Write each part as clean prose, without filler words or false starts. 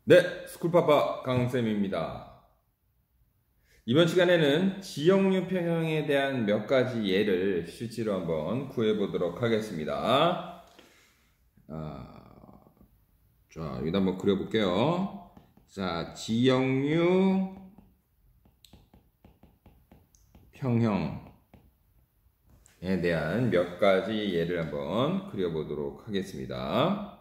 네, 스쿨파파 강쌤입니다. 이번 시간에는 지역류 평형에 대한 몇 가지 예를 실제로 한번 구해보도록 하겠습니다. 자, 여기다 한번 그려볼게요. 자, 지역류 평형에 대한 몇 가지 예를 한번 그려보도록 하겠습니다.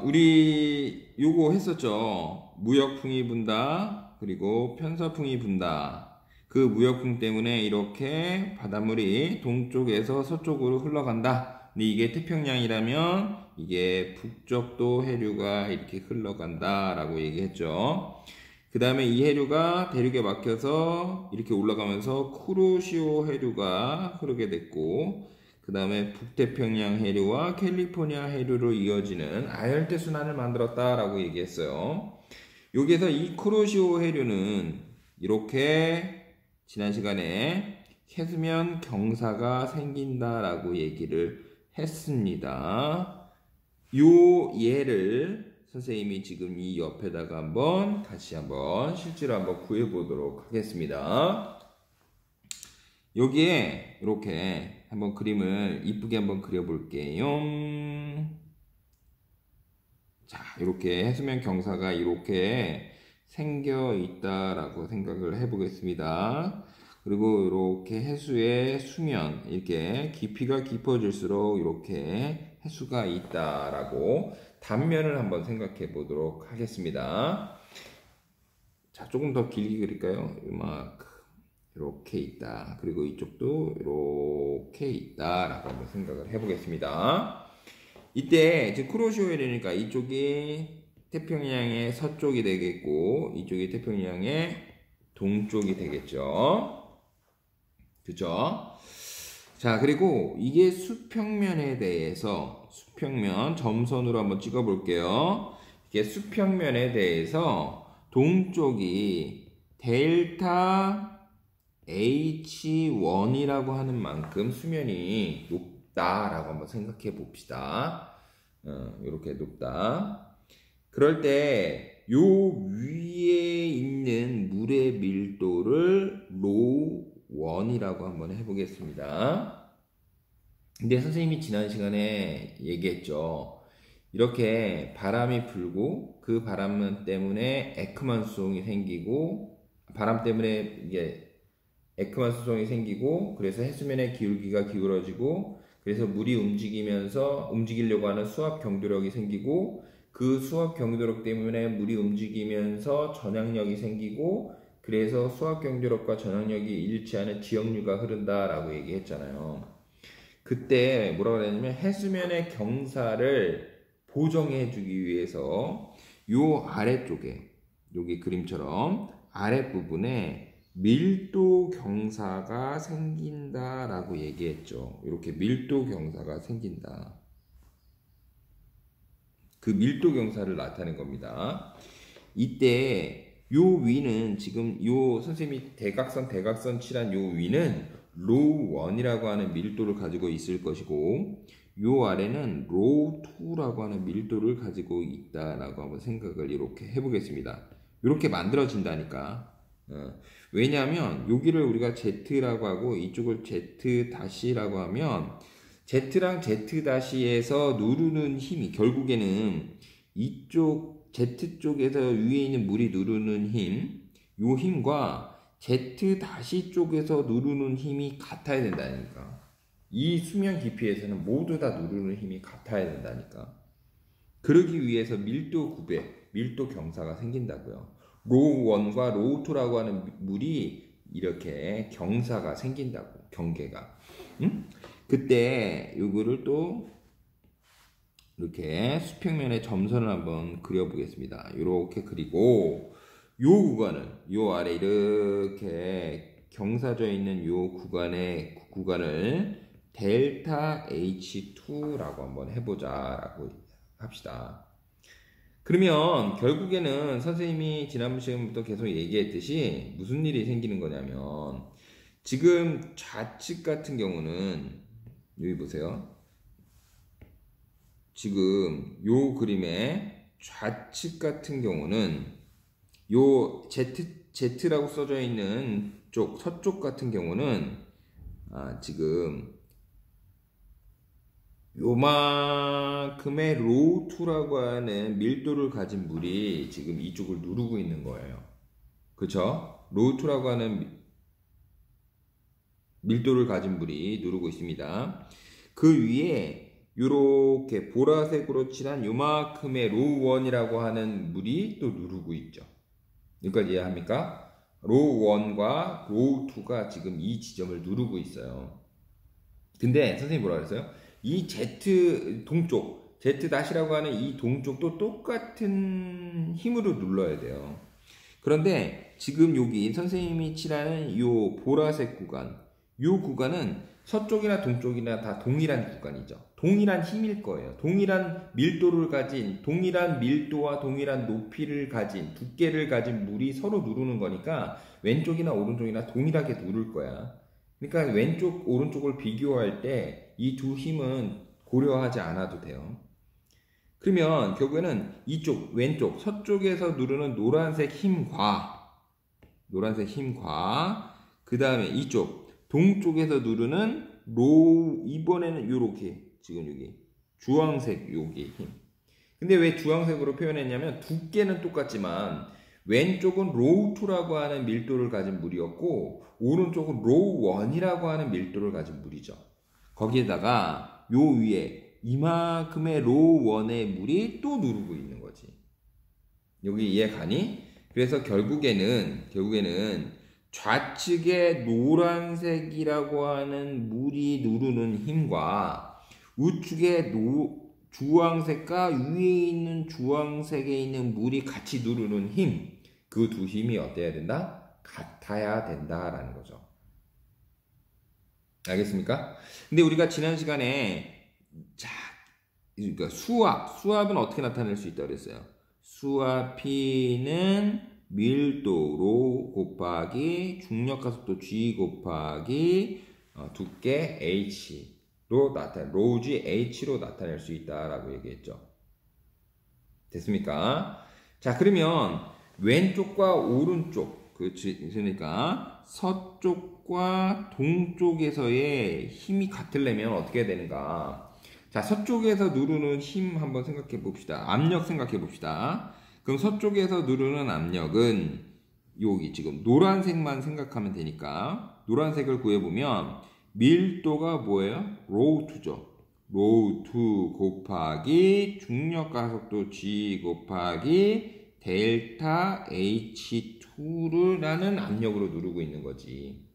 우리 요거 했었죠. 무역풍이 분다, 그리고 편서풍이 분다. 그 무역풍 때문에 이렇게 바닷물이 동쪽에서 서쪽으로 흘러간다. 근데 이게 태평양이라면 이게 북쪽도 해류가 이렇게 흘러간다 라고 얘기했죠. 그 다음에 이 해류가 대륙에 막혀서 이렇게 올라가면서 쿠로시오 해류가 흐르게 됐고, 그 다음에 북태평양 해류와 캘리포니아 해류로 이어지는 아열대 순환을 만들었다라고 얘기했어요. 여기에서 이 쿠로시오 해류는 이렇게 지난 시간에 해수면 경사가 생긴다라고 얘기를 했습니다. 요 예를 선생님이 지금 이 옆에다가 다시 한번 실제로 한번 구해보도록 하겠습니다. 여기에 이렇게 한번 그림을 이쁘게 한번 그려볼게요. 자, 이렇게 해수면 경사가 이렇게 생겨 있다라고 생각을 해보겠습니다. 그리고 이렇게 해수의 수면, 이렇게 깊이가 깊어질수록 이렇게 해수가 있다라고 단면을 한번 생각해 보도록 하겠습니다. 자, 조금 더 길게 그릴까요? 이만큼. 이렇게 있다. 그리고 이쪽도 이렇게 있다라고 한번 생각을 해보겠습니다. 이때 지금 쿠로시오해류니까 이쪽이 태평양의 서쪽이 되겠고 이쪽이 태평양의 동쪽이 되겠죠. 그죠? 자, 그리고 이게 수평면에 대해서 수평면 점선으로 한번 찍어 볼게요. 이게 수평면에 대해서 동쪽이 델타 H1이라고 하는 만큼 수면이 높다라고 한번 생각해 봅시다. 이렇게 높다. 그럴 때 요 위에 있는 물의 밀도를 로1이라고 한번 해보겠습니다. 근데 선생님이 지난 시간에 얘기했죠. 이렇게 바람이 불고 그 바람 때문에 에크만 수송이 생기고 바람 때문에 이게 에크만 수송이 생기고 그래서 해수면의 기울기가 기울어지고 그래서 물이 움직이려고 하는 수압 경도력이 생기고 그 수압 경도력 때문에 물이 움직이면서 전향력이 생기고 그래서 수압 경도력과 전향력이 일치하는 지역류가 흐른다라고 얘기했잖아요. 그때 뭐라고 그랬냐면 해수면의 경사를 보정해 주기 위해서 요 아래쪽에 여기 그림처럼 아랫부분에 밀도 경사가 생긴다라고 얘기했죠. 이렇게 밀도 경사가 생긴다. 그 밀도 경사를 나타낸 겁니다. 이때 요 위는 지금 요 선생님이 대각선 칠한 요 위는 로1이라고 하는 밀도를 가지고 있을 것이고 요 아래는 로2라고 하는 밀도를 가지고 있다라고 한번 생각을 이렇게 해보겠습니다. 이렇게 만들어진다니까. 왜냐하면 여기를 우리가 Z라고 하고 이쪽을 Z-라고 하면 Z랑 Z-에서 누르는 힘이 결국에는 이쪽 Z 쪽에서 위에 있는 물이 누르는 힘, 요 힘과 Z- 쪽에서 누르는 힘이 같아야 된다니까. 이 수면 깊이에서는 모두 다 누르는 힘이 같아야 된다니까. 그러기 위해서 밀도 구배, 밀도 경사가 생긴다고요. 로1과 로2라고 하는 물이 이렇게 경사가 생긴다고, 경계가. 응? 그때 요거를 또 이렇게 수평면에 점선을 한번 그려보겠습니다. 이렇게 그리고 요 구간을 요 아래 이렇게 경사져 있는 요 구간을 델타 H2라고 한번 해보자라고 합시다. 그러면 결국에는 선생님이 지난 시간부터 계속 얘기했듯이 무슨 일이 생기는 거냐면 지금 좌측 같은 경우는 여기 보세요. 지금 요 그림의 좌측 같은 경우는 요 Z라고 써져 있는 쪽, 서쪽 같은 경우는 지금 요만큼의 로우2라고 하는 밀도를 가진 물이 지금 이쪽을 누르고 있는 거예요. 그쵸? 로우2라고 하는 밀도를 가진 물이 누르고 있습니다. 그 위에 요렇게 보라색으로 칠한 요만큼의 로우1이라고 하는 물이 또 누르고 있죠. 여기까지 이해합니까? 로우1과 로우2가 지금 이 지점을 누르고 있어요. 근데 선생님이 뭐라 그랬어요? 이 Z 동쪽, Z-라고 하는 이 동쪽도 똑같은 힘으로 눌러야 돼요. 그런데 지금 여기 선생님이 칠하는 요 보라색 구간, 요 구간은 서쪽이나 동쪽이나 다 동일한 구간이죠. 동일한 힘일 거예요. 동일한 밀도를 가진, 동일한 밀도와 동일한 높이를 가진, 두께를 가진 물이 서로 누르는 거니까 왼쪽이나 오른쪽이나 동일하게 누를 거야. 그러니까 왼쪽, 오른쪽을 비교할 때 이 두 힘은 고려하지 않아도 돼요. 그러면 결국에는 이쪽, 왼쪽, 서쪽에서 누르는 노란색 힘과 그 다음에 이쪽, 동쪽에서 누르는 이번에는 요렇게, 지금 여기, 주황색 여기 힘. 근데 왜 주황색으로 표현했냐면 두께는 똑같지만 왼쪽은 로우2라고 하는 밀도를 가진 물이었고 오른쪽은 로우1이라고 하는 밀도를 가진 물이죠. 거기에다가 요 위에 이만큼의 로우1의 물이 또 누르고 있는 거지. 여기 이해 가니? 그래서 결국에는 좌측에 노란색이라고 하는 물이 누르는 힘과 우측에 주황색과 위에 있는 주황색에 있는 물이 같이 누르는 힘, 그 두 힘이 어때야 된다? 같아야 된다라는 거죠. 알겠습니까? 근데 우리가 지난 시간에 그러니까 수압은 어떻게 나타낼 수 있다고 그랬어요? 수압 P는 밀도 로 곱하기 중력가속도 G 곱하기 두께 H로 로우 G H로 나타낼 수 있다라고 얘기했죠. 됐습니까? 자, 그러면 왼쪽과 오른쪽, 그러니까 서쪽과 동쪽에서의 힘이 같으려면 어떻게 해야 되는가? 자, 서쪽에서 누르는 힘 한번 생각해 봅시다. 압력 생각해 봅시다. 그럼 서쪽에서 누르는 압력은 여기 지금 노란색만 생각하면 되니까 노란색을 구해보면 밀도가 뭐예요? 로우2죠. 로우2 곱하기 중력가속도 G 곱하기 델타 H2라는 압력으로 누르고 있는 거지.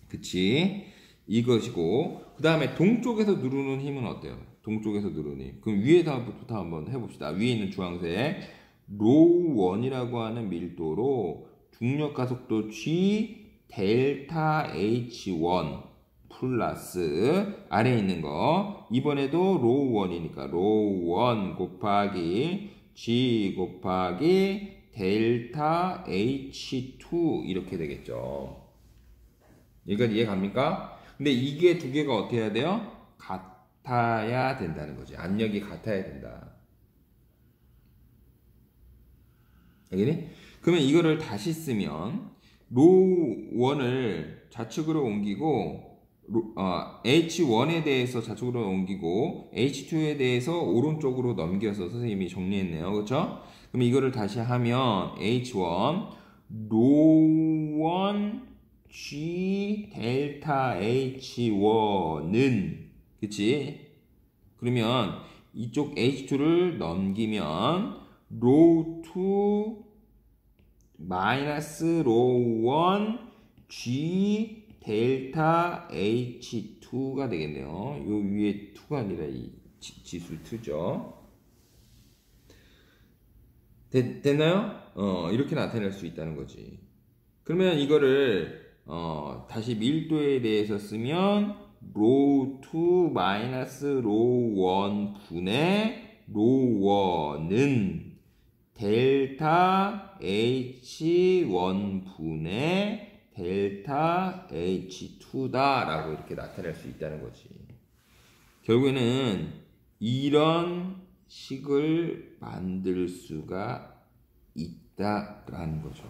그치? 이것이고 그 다음에 동쪽에서 누르는 힘은 어때요? 동쪽에서 누르는 힘. 그럼 위에서부터 한번 해봅시다. 위에 있는 주황색 로우1이라고 하는 밀도로 중력가속도 G 델타 H1 플러스 아래에 있는 거 이번에도 로우1이니까 로우1 곱하기 G 곱하기 델타 H2 이렇게 되겠죠. 여기까지 이해 갑니까? 근데 이게 두 개가 어떻게 해야 돼요? 같아야 된다는 거지. 압력이 같아야 된다. 알겠니? 그러면 이거를 다시 쓰면 로우1을 좌측으로 옮기고 H1에 대해서 좌측으로 옮기고 H2에 대해서 오른쪽으로 넘겨서 선생님이 정리했네요. 그렇죠? 그럼 이거를 다시 하면 H1 로우1 G 델타 H1은 그치? 그러면 이쪽 H2를 넘기면 로우2 마이너스 로우1 G 델타 H2가 되겠네요. 요 위에 2가 아니라 이 지수 2죠. 됐나요? 이렇게 나타낼 수 있다는 거지. 그러면 이거를 다시 밀도에 대해서 쓰면 로우2 마이너스 로우1 분의 로우1은 델타 H1 분의 델타 H2다 라고 이렇게 나타낼 수 있다는 거지. 결국에는 이런 식을 만들 수가 있다라는 거죠.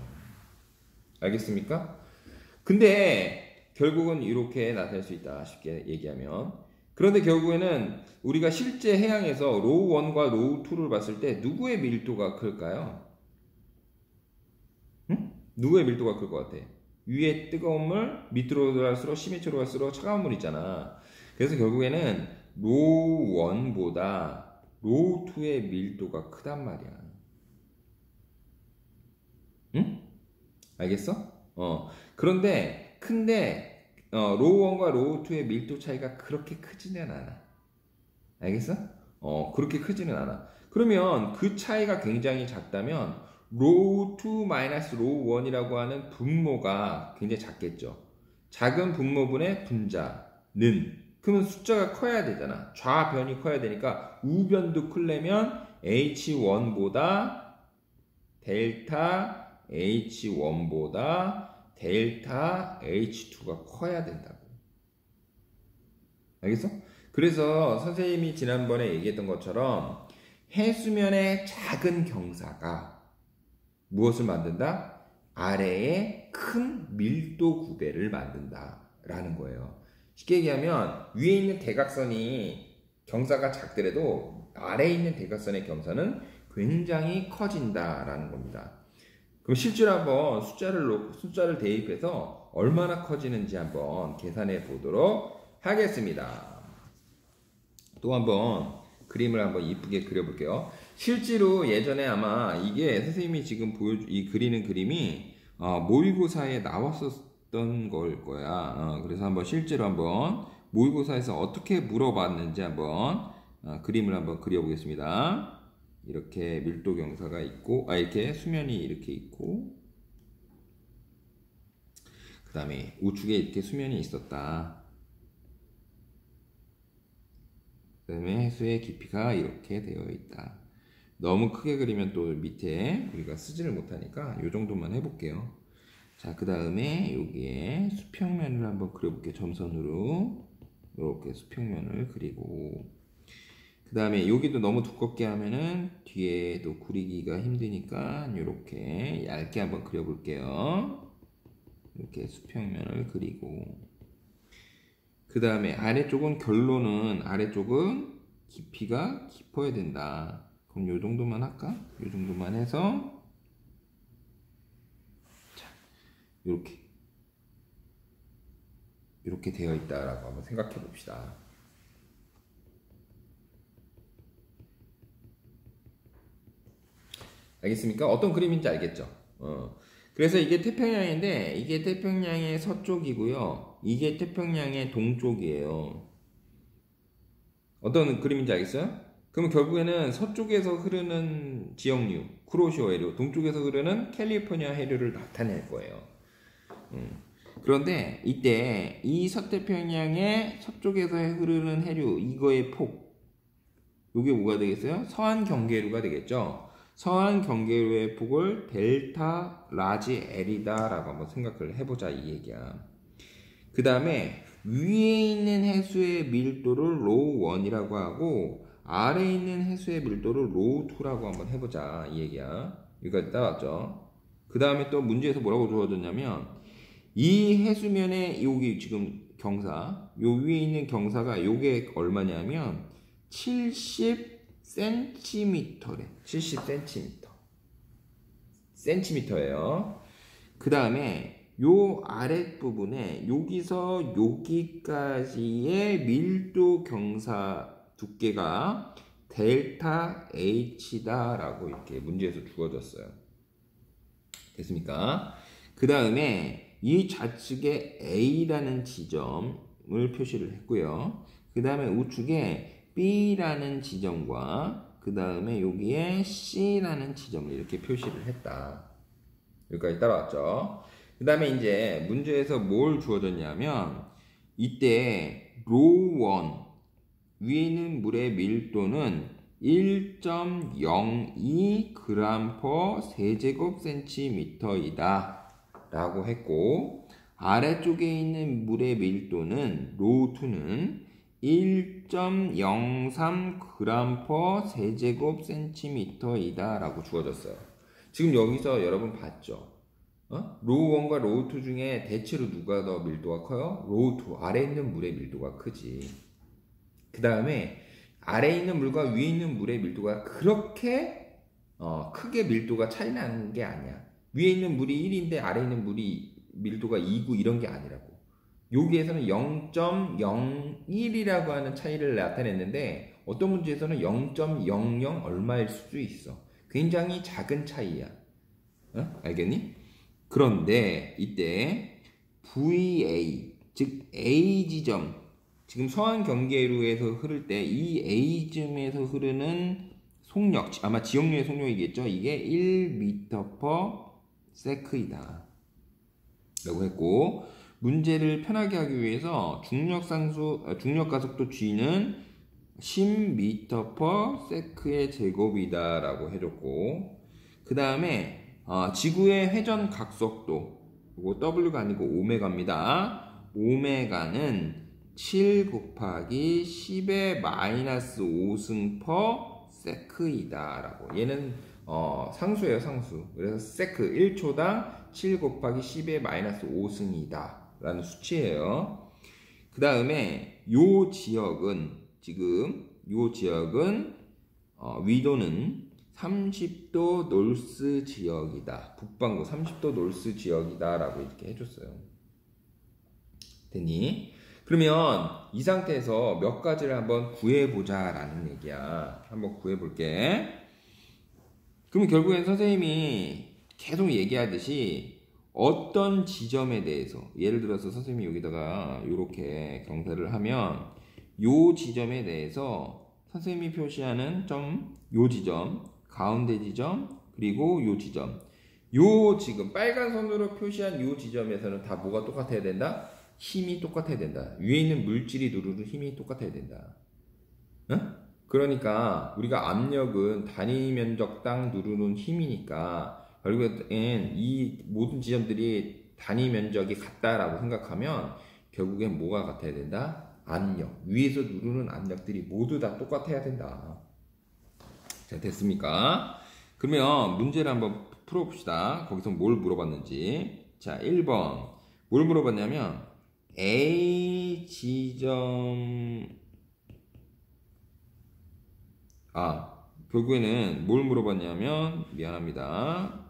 알겠습니까? 근데 결국은 이렇게 나타낼 수 있다. 쉽게 얘기하면. 그런데 결국에는 우리가 실제 해양에서 로우 1과 로우 2를 봤을 때 누구의 밀도가 클까요? 응? 누구의 밀도가 클 것 같아? 위에 뜨거운 물, 밑으로 들어갈수록 시멘트로 갈수록 차가운 물 있잖아. 그래서 결국에는 로우 1보다 로우 2의 밀도가 크단 말이야. 응? 알겠어? 그런데 로우 1과 로우 2의 밀도 차이가 그렇게 크지는 않아. 알겠어? 그렇게 크지는 않아. 그러면 그 차이가 굉장히 작다면 로우 2 마이너스 로우 1이라고 하는 분모가 굉장히 작겠죠. 작은 분모분의 분자는 그러면 숫자가 커야 되잖아. 좌변이 커야 되니까 우변도 크려면 H1보다 델타 H1보다 델타 H2가 커야 된다고. 알겠어? 그래서 선생님이 지난번에 얘기했던 것처럼 해수면의 작은 경사가 무엇을 만든다? 아래에 큰 밀도 구배를 만든다라는 거예요. 쉽게 얘기하면 위에 있는 대각선이 경사가 작더라도 아래에 있는 대각선의 경사는 굉장히 커진다라는 겁니다. 그럼 실제로 한번 숫자를 대입해서 얼마나 커지는지 한번 계산해 보도록 하겠습니다. 또 한번 그림을 한번 이쁘게 그려볼게요. 실제로 예전에 아마 이게 선생님이 지금 그리는 그림이 모의고사에 나왔었던 걸 거야. 그래서 한번 실제로 한번 모의고사에서 어떻게 물어봤는지 한번 그림을 한번 그려보겠습니다. 이렇게 밀도 경사가 있고, 이렇게 수면이 이렇게 있고, 그 다음에 우측에 이렇게 수면이 있었다. 그 다음에 해수의 깊이가 이렇게 되어 있다. 너무 크게 그리면 또 밑에 우리가 쓰지를 못하니까 이 정도만 해볼게요. 자, 그 다음에 여기에 수평면을 한번 그려볼게요. 점선으로 이렇게 수평면을 그리고, 그 다음에 여기도 너무 두껍게 하면은 뒤에도 그리기가 힘드니까 이렇게 얇게 한번 그려볼게요. 이렇게 수평면을 그리고, 그 다음에 아래쪽은 아래쪽은 깊이가 깊어야 된다. 그럼 요 정도만 할까? 요 정도만 해서 자, 이렇게 되어 있다라고 한번 생각해 봅시다. 알겠습니까? 어떤 그림인지 알겠죠? 그래서 이게 태평양인데 이게 태평양의 서쪽이고요. 이게 태평양의 동쪽이에요. 어떤 그림인지 알겠어요? 그러면 결국에는 서쪽에서 흐르는 지역류, 쿠로시오 해류, 동쪽에서 흐르는 캘리포니아 해류를 나타낼 거예요. 그런데 이때 이 서태평양의 서쪽에서 흐르는 해류, 이거의 폭, 이게 뭐가 되겠어요? 서한 경계류가 되겠죠. 서한 경계류의 폭을 델타 라지 L이다 라고 한번 생각을 해보자, 이 얘기야. 그 다음에 위에 있는 해수의 밀도를 로우 1이라고 하고 아래에 있는 해수의 밀도를 로우 2라고 한번 해보자, 이 얘기야. 여기까지 따라왔죠. 그 다음에 또 문제에서 뭐라고 주어졌냐면 이 해수면에 여기 지금 경사, 요 위에 있는 경사가 요게 얼마냐면 70cm래. 70cm. 센티미터예요. 그 다음에 요 아랫부분에 여기서 여기까지의 밀도 경사 두께가 델타 H다 라고 이렇게 문제에서 주어졌어요. 됐습니까? 그 다음에 이 좌측에 A라는 지점을 표시를 했고요. 그 다음에 우측에 B라는 지점과 그 다음에 여기에 C라는 지점을 이렇게 표시를 했다. 여기까지 따라왔죠. 그 다음에 이제 문제에서 뭘 주어졌냐면 이때 로우 1 위에 있는 물의 밀도는 1.02 g/세제곱센티미터이다 라고 했고 아래쪽에 있는 물의 밀도는 로우 2는 1.03g 세제곱 센티미터이다 라고 주어졌어요. 지금 여기서 여러분 봤죠? 로우 1과 로우 2 중에 대체로 누가 더 밀도가 커요? 로우 2, 아래에 있는 물의 밀도가 크지. 그 다음에 아래에 있는 물과 위에 있는 물의 밀도가 그렇게 크게 밀도가 차이 나는 게 아니야. 위에 있는 물이 1인데 아래에 있는 물이 밀도가 2고 이런 게 아니라고. 여기에서는 0.01이라고 하는 차이를 나타냈는데 어떤 문제에서는 0.00 얼마일 수도 있어. 굉장히 작은 차이야. 알겠니? 그런데 이때 VA, 즉 A 지점, 지금 서한 경계로에서 흐를 때 이 A점에서 흐르는 속력, 아마 지역류의 속력이겠죠. 이게 1m/s이다 라고 했고, 문제를 편하게 하기 위해서 중력 가속도 g는 10m/s의 제곱이다 라고 해줬고, 그 다음에 지구의 회전 각속도, 이거 W가 아니고 오메가입니다. 오메가는 7 곱하기 10의 마이너스 5승/세크이다 라고. 얘는 상수예요, 상수. 그래서 세크 1초당 7 곱하기 10의 마이너스 5승이다 라는 수치예요. 그 다음에 요 지역은 위도는 30도 놀스 지역이다. 북반구 30도 놀스 지역이다 라고 이렇게 해줬어요. 됐니? 그러면 이 상태에서 몇 가지를 한번 구해보자 라는 얘기야. 한번 구해볼게. 그러면 결국엔 선생님이 계속 얘기하듯이 어떤 지점에 대해서, 예를 들어서 선생님이 여기다가 이렇게 경사를 하면 요 지점에 대해서 선생님이 표시하는 점, 요 지점, 가운데 지점, 그리고 요 지점, 요 지금 빨간 선으로 표시한 요 지점에서는 다 뭐가 똑같아야 된다? 힘이 똑같아야 된다. 위에 있는 물질이 누르는 힘이 똑같아야 된다. 그러니까 우리가 압력은 단위 면적당 누르는 힘이니까 결국엔 이 모든 지점들이 단위 면적이 같다라고 생각하면 결국엔 뭐가 같아야 된다? 압력. 위에서 누르는 압력들이 모두 다 똑같아야 된다. 자, 됐습니까? 그러면 문제를 한번 풀어봅시다. 거기서 뭘 물어봤는지. 자, 1번. 뭘 물어봤냐면 A 지점, 결국에는 뭘 물어봤냐면, 미안합니다.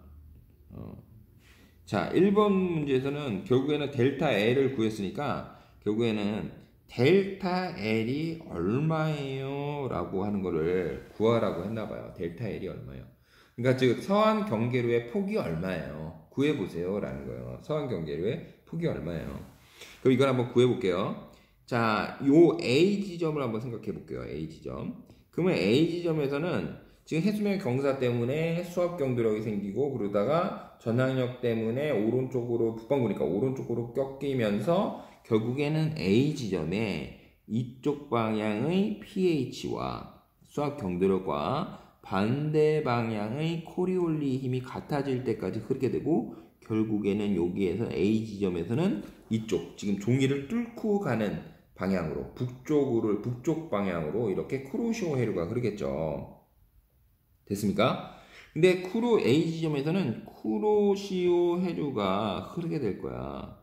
자, 1번 문제에서는 결국에는 델타 L을 구했으니까 결국에는 델타 L이 얼마예요? 라고 하는 거를 구하라고 했나봐요. 델타 L이 얼마예요? 그러니까 즉 서한 경계로의 폭이 얼마예요? 구해보세요 라는 거예요. 서한 경계로의 폭이 얼마예요? 그럼 이걸 한번 구해볼게요. 자, 요 A 지점을 한번 생각해 볼게요. A 지점. 그러면 A 지점에서는 지금 해수면 경사 때문에 수압 경도력이 생기고, 그러다가 전항력 때문에 오른쪽으로, 북반구니까 오른쪽으로 꺾이면서 결국에는 A 지점에 이쪽 방향의 pH와 수압 경도력과 반대 방향의 코리올리 힘이 같아질 때까지 흐르게 되고, 결국에는 여기에서 A 지점에서는 이쪽, 지금 종이를 뚫고 가는 방향으로, 북쪽 방향으로 이렇게 쿠로시오 해류가 흐르겠죠. 됐습니까? 근데 A 지점에서는 쿠로시오 해류가 흐르게 될 거야.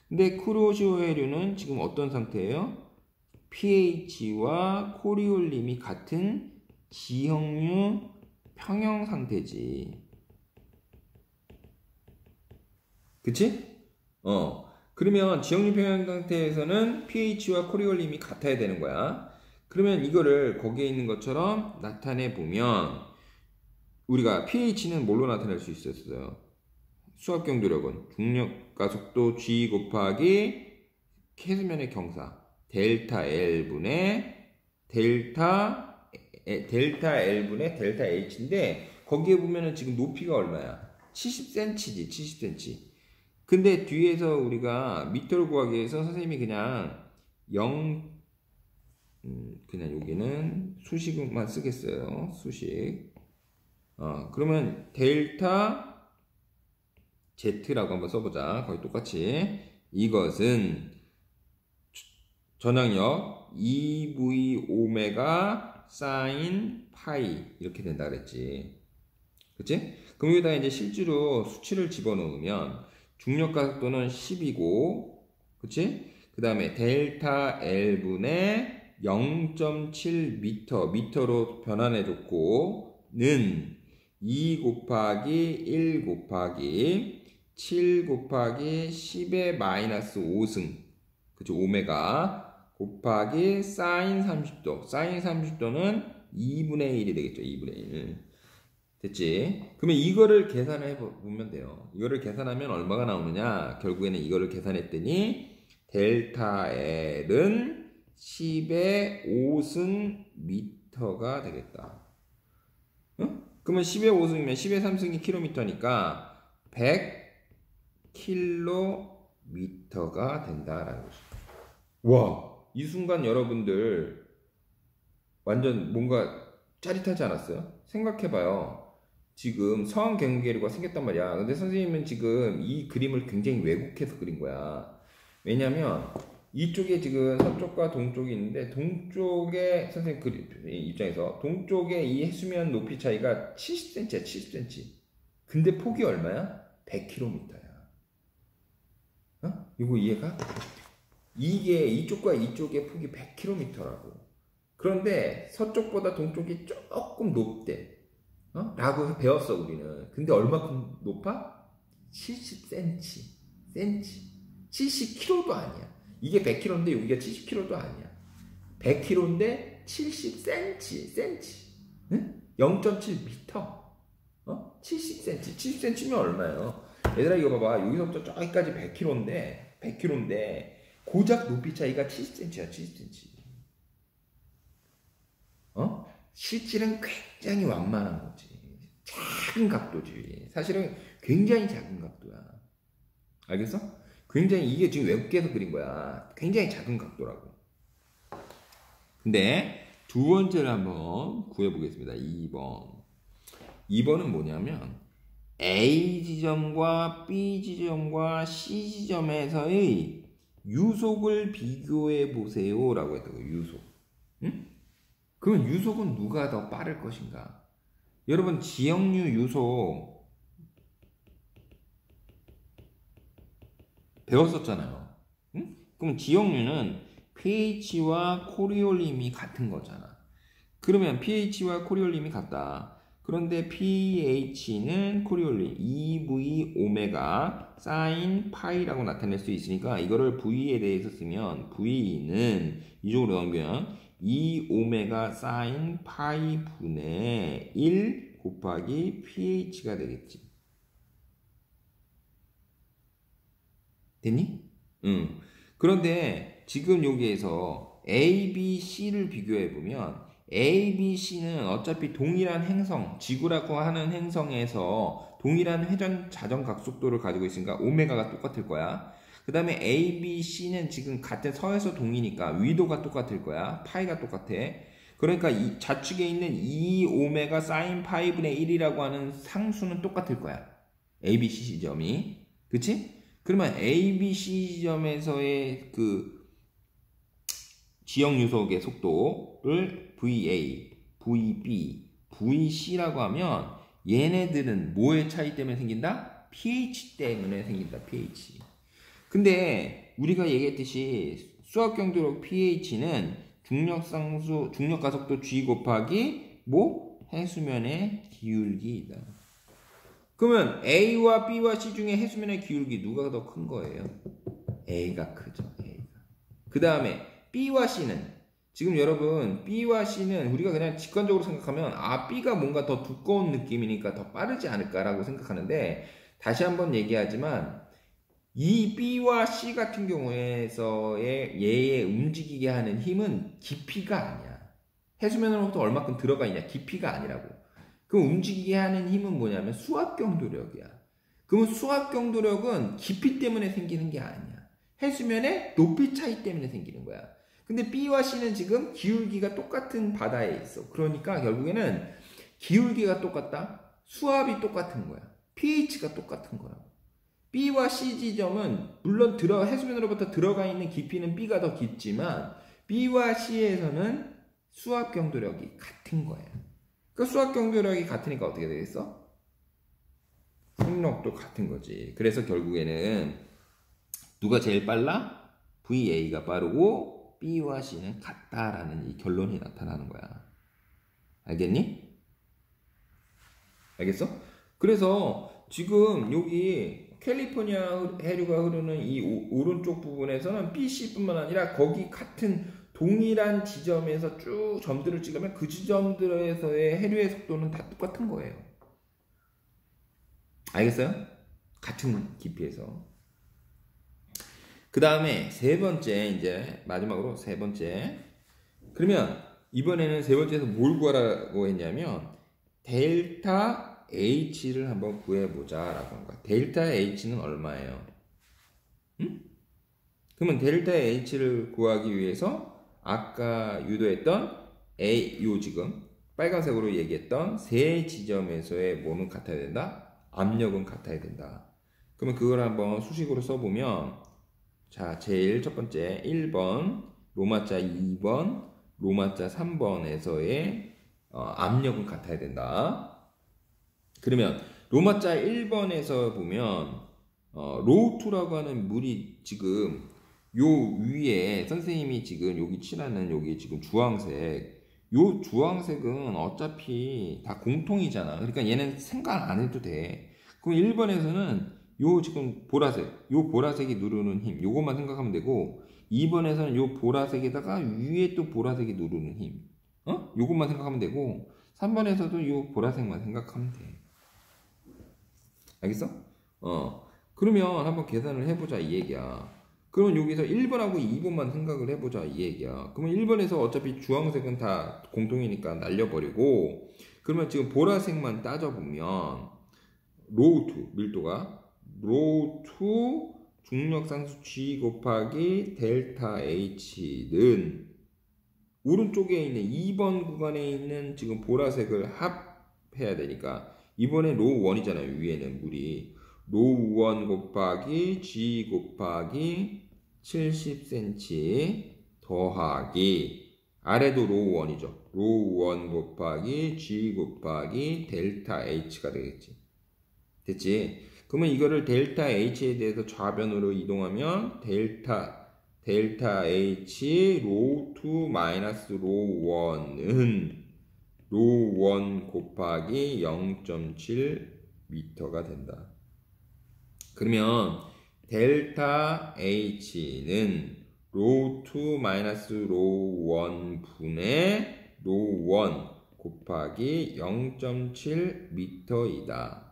근데 쿠로시오 해류는 지금 어떤 상태예요? pH와 코리올림이 같은 지형류 평형 상태지. 그치? 그러면 지형류 평형 상태에서는 pH와 코리올림이 같아야 되는 거야. 그러면 이거를 거기에 있는 것처럼 나타내 보면 우리가 pH는 뭘로 나타낼 수 있었어요? 수압 경도력은 중력 가속도 g 곱하기 해수면의 경사 델타 L분의 델타 L분의 델타 H인데, 거기에 보면은 지금 높이가 얼마야? 70cm지, 70cm. 근데 뒤에서 우리가 미터를 구하기 위해서 선생님이 그냥 그냥 여기는 수식만 쓰겠어요. 수식. 그러면 델타 Z라고 한번 써보자. 거의 똑같이. 이것은 전항력 2v 오메가 사인 파이 이렇게 된다 그랬지. 그치? 그럼 여기다가 이제 실제로 수치를 집어넣으면 중력 가속도는 10이고, 그치? 그 다음에 델타 L분의 0.7 미터로 변환해줬고, 는 2 곱하기 1 곱하기 7 곱하기 10의 마이너스 5승, 그치? 오메가 곱하기 사인 30도. 사인 30도는 2분의 1이 되겠죠. 2분의 1. 됐지? 그러면 이거를 계산해 보면 돼요. 이거를 계산하면 얼마가 나오느냐? 결국에는 이거를 계산했더니 델타 L은 10의 5승 미터가 되겠다. 응? 그러면 10의 5승이면 10의 3승이 킬로미터니까 100킬로미터가 된다라는 거죠. 와, 이 순간 여러분들 완전 뭔가 짜릿하지 않았어요? 생각해봐요. 지금 서한 경계류가 생겼단 말이야. 근데 선생님은 지금 이 그림을 굉장히 왜곡해서 그린 거야. 왜냐면 이쪽에 지금 서쪽과 동쪽이 있는데, 동쪽에 선생님 그림 입장에서 동쪽에 이 해수면 높이 차이가 70cm야. 70cm. 근데 폭이 얼마야? 100km야. 어? 이거 이해가? 이게 이쪽과 이쪽의 폭이 100km라고. 그런데 서쪽보다 동쪽이 조금 높대. 라고 배웠어 우리는. 근데 얼마큼 높아? 70cm. 70kg도 아니야. 이게 100kg인데 여기가 70kg도 아니야. 100kg인데 70cm. 응? 0.7m. 70cm. 70cm면 얼마예요? 얘들아 이거 봐봐. 여기서부터 저기까지 100kg인데 고작 높이 차이가 70cm야. 70cm. 실질은 굉장히 완만한 거지. 작은 각도지. 사실은 굉장히 작은 각도야. 알겠어? 굉장히 이게 지금 외국에서 그린 거야. 굉장히 작은 각도라고. 근데 두 번째를 한번 구해보겠습니다. 2번. 2번은 뭐냐면 A 지점과 B 지점과 C 지점에서의 유속을 비교해 보세요 라고 했다고. 유속. 응? 그러면 유속은 누가 더 빠를 것인가? 여러분 지역류 유속 배웠었잖아요. 응? 그럼 지역류는 pH와 코리올림이 같은 거잖아. 그러면 pH와 코리올림이 같다. 그런데 pH는 코리올림 2V 오메가 사인 파이라고 나타낼 수 있으니까 이거를 V에 대해서 쓰면 V는 이쪽으로 넘기면 2 오메가 사인 파이 분의 1 곱하기 pH가 되겠지. 됐니? 응. 그런데 지금 여기에서 A, B, C를 비교해보면 A, B, C는 어차피 동일한 행성, 지구라고 하는 행성에서 동일한 회전 자전 각속도를 가지고 있으니까 오메가가 똑같을 거야. 그 다음에 A, B, C는 지금 같은 서에서 동이니까 위도가 똑같을 거야. 파이가 똑같아. 그러니까 이 좌측에 있는 2 오메가 사인 파이 분의 1이라고 하는 상수는 똑같을 거야. A, B, C 지점이. 그치? 그러면 A, B, C 지점에서의 그 지역 유속의 속도를 VA, VB, VC라고 하면 얘네들은 뭐의 차이 때문에 생긴다? pH 때문에 생긴다. pH. 근데 우리가 얘기했듯이 수압 경도력 pH는 중력 가속도 g 곱하기 해수면의 기울기이다. 그러면 A와 B와 C 중에 해수면의 기울기 누가 더 큰 거예요? A가 크죠. A가. 그 다음에 B와 C는 지금 여러분 B와 C는 우리가 그냥 직관적으로 생각하면 B가 뭔가 더 두꺼운 느낌이니까 더 빠르지 않을까라고 생각하는데, 다시 한번 얘기하지만 이 B와 C 같은 경우에서의 얘의 움직이게 하는 힘은 깊이가 아니야. 해수면으로부터 얼마큼 들어가 있냐, 깊이가 아니라고. 그 움직이게 하는 힘은 뭐냐면 수압 경도력이야. 그러면 수압 경도력은 깊이 때문에 생기는 게 아니야. 해수면의 높이 차이 때문에 생기는 거야. 근데 B와 C는 지금 기울기가 똑같은 바다에 있어. 그러니까 결국에는 기울기가 똑같다, 수압이 똑같은 거야, pH가 똑같은 거라고. B와 C 지점은 물론 해수면으로부터 들어가 있는 깊이는 B가 더 깊지만 B와 C에서는 수압 경도력이 같은 거예요. 그 수압 경도력이 같으니까 어떻게 되겠어? 속력도 같은 거지. 그래서 결국에는 누가 제일 빨라? VA가 빠르고 B와 C는 같다라는 이 결론이 나타나는 거야. 알겠니? 알겠어? 그래서 지금 여기 캘리포니아 해류가 흐르는 이 오른쪽 부분에서는 BC뿐만 아니라 거기 같은 동일한 지점에서 쭉 점들을 찍으면 그 지점들에서의 해류의 속도는 다 똑같은 거예요. 알겠어요? 같은 깊이에서. 그 다음에 세 번째, 이제 마지막으로 세 번째. 그러면 이번에는 세 번째에서 뭘 구하라고 했냐면 델타 H를 한번 구해보자 라고 한 거야. 델타 H는 얼마예요? 응? 그러면 델타 H를 구하기 위해서 아까 유도했던 요 지금 빨간색으로 얘기했던 세 지점에서의 뭐는 같아야 된다? 압력은 같아야 된다. 그러면 그걸 한번 수식으로 써보면 자, 제일 첫 번째 1번, 로마자 2번, 로마자 3번에서의 압력은 같아야 된다. 그러면 로마자 1번에서 보면 로우2라고 하는 물이 지금 요 위에 선생님이 지금 여기 칠하는 여기 지금 주황색, 요 주황색은 어차피 다 공통이잖아. 그러니까 얘는 생각 안 해도 돼. 그럼 1번에서는 요 지금 보라색, 요 보라색이 누르는 힘, 요것만 생각하면 되고 2번에서는 요 보라색에다가 위에 또 보라색이 누르는 힘, 요것만 생각하면 되고 3번에서도 요 보라색만 생각하면 돼. 알겠어? 그러면 한번 계산을 해보자 이 얘기야. 그러면 여기서 1번하고 2번만 생각을 해보자 이 얘기야. 그러면 1번에서 어차피 주황색은 다 공통이니까 날려버리고 그러면 지금 보라색만 따져보면 로우2 밀도가 로우2 중력상수 G 곱하기 델타 H는 오른쪽에 있는 2번 구간에 있는 지금 보라색을 합해야 되니까 이번에 로우1이잖아요. 위에는 물이 로우1 곱하기 G 곱하기 70cm 더하기 아래도 로우1이죠. 로우1 곱하기 G 곱하기 델타 H가 되겠지. 됐지? 그러면 이거를 델타 H에 대해서 좌변으로 이동하면 델타 H 로우2 마이너스 로우1은 로우1 곱하기 0.7m가 된다. 그러면 델타 H는 로우2 마이너스 로우1 분의 로우1 곱하기 0.7m이다.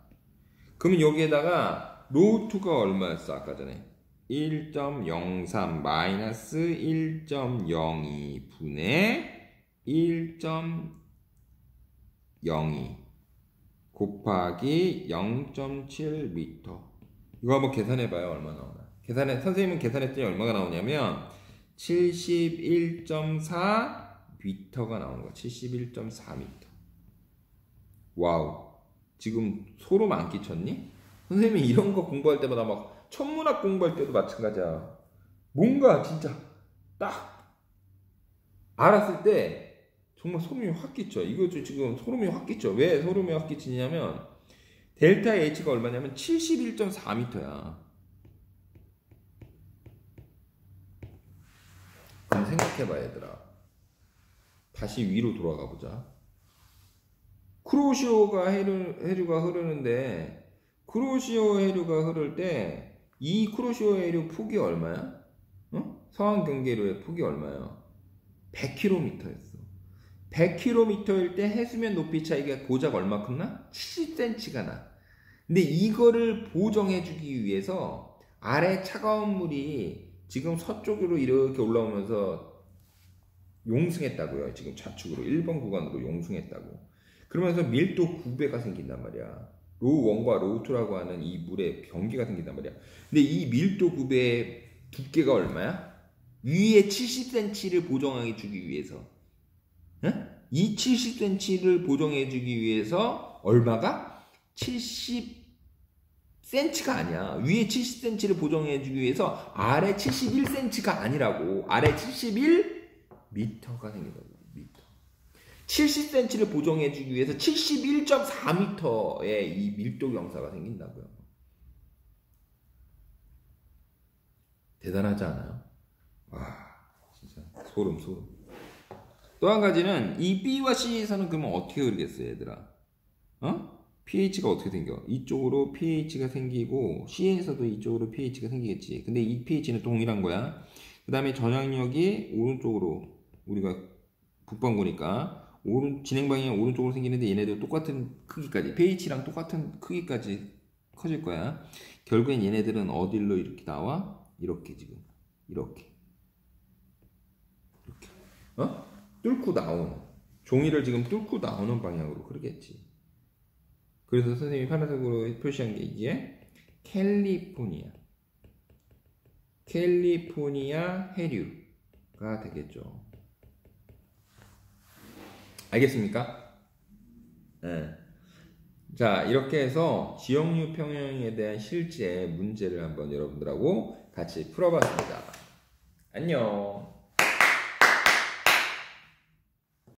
그러면 여기에다가 로우2가 얼마였어? 아까 전에 1.03 마이너스 1.02 분의 1.02 곱하기 0.7m. 이거 한번 계산해봐요. 얼마 나오나. 선생님은 계산했더니 얼마가 나오냐면 71.4m가 나오는 거야. 71.4m. 와우. 지금 소름 안 끼쳤니? 선생님이 이런 거 공부할 때마다 막 천문학 공부할 때도 마찬가지야. 뭔가 진짜 딱 알았을 때 정말 소름이 확 끼쳐. 이거 지금 소름이 확 끼쳐. 왜 소름이 확 끼치냐면 델타 H가 얼마냐면 71.4m야. 그럼 생각해봐 얘들아. 다시 위로 돌아가 보자. 쿠로시오가 해류가 흐르는데 쿠로시오 해류가 흐를 때 이 쿠로시오 해류 폭이 얼마야? 서한 경계로의 폭이 얼마야? 100km였어. 100km일 때 해수면 높이 차이가 고작 얼마큼 나? 70cm가 나. 근데 이거를 보정해주기 위해서 아래 차가운 물이 지금 서쪽으로 이렇게 올라오면서 용승했다고요. 지금 좌측으로 1번 구간으로 용승했다고. 그러면서 밀도 9배가 생긴단 말이야. 로우1과 로우2라고 하는 이 물의 변기가 생긴단 말이야. 근데 이 밀도 9배의 두께가 얼마야? 위에 70cm를 보정해 주기 위해서. 이 70cm를 보정해 주기 위해서 얼마가? cm가 아니야. 위에 70cm를 보정해주기 위해서 아래 71cm가 아니라고. 아래 71m가 생긴다고. 미터. 70cm를 보정해주기 위해서 71.4m의 이 밀도 경사가 생긴다고요. 대단하지 않아요? 와, 진짜 소름. 또 한 가지는 이 B와 C에서는 그러면 어떻게 그리겠어요, 얘들아? pH가 어떻게 생겨? 이쪽으로 pH가 생기고 C에서도 이쪽으로 pH가 생기겠지. 근데 이 pH는 동일한 거야. 그 다음에 전향력이 오른쪽으로, 우리가 북반구니까 진행 방향이 오른쪽으로 생기는데 얘네도 똑같은 크기까지, pH랑 똑같은 크기까지 커질 거야. 결국엔 얘네들은 어디로 이렇게 나와? 이렇게 지금 이렇게 뚫고 나오는, 종이를 지금 뚫고 나오는 방향으로 그러겠지. 그래서 선생님이 파란색으로 표시한 게 이게 캘리포니아 해류가 되겠죠. 알겠습니까? 네. 자, 이렇게 해서 지역류 평형에 대한 실제 문제를 한번 여러분들하고 같이 풀어봤습니다. 안녕.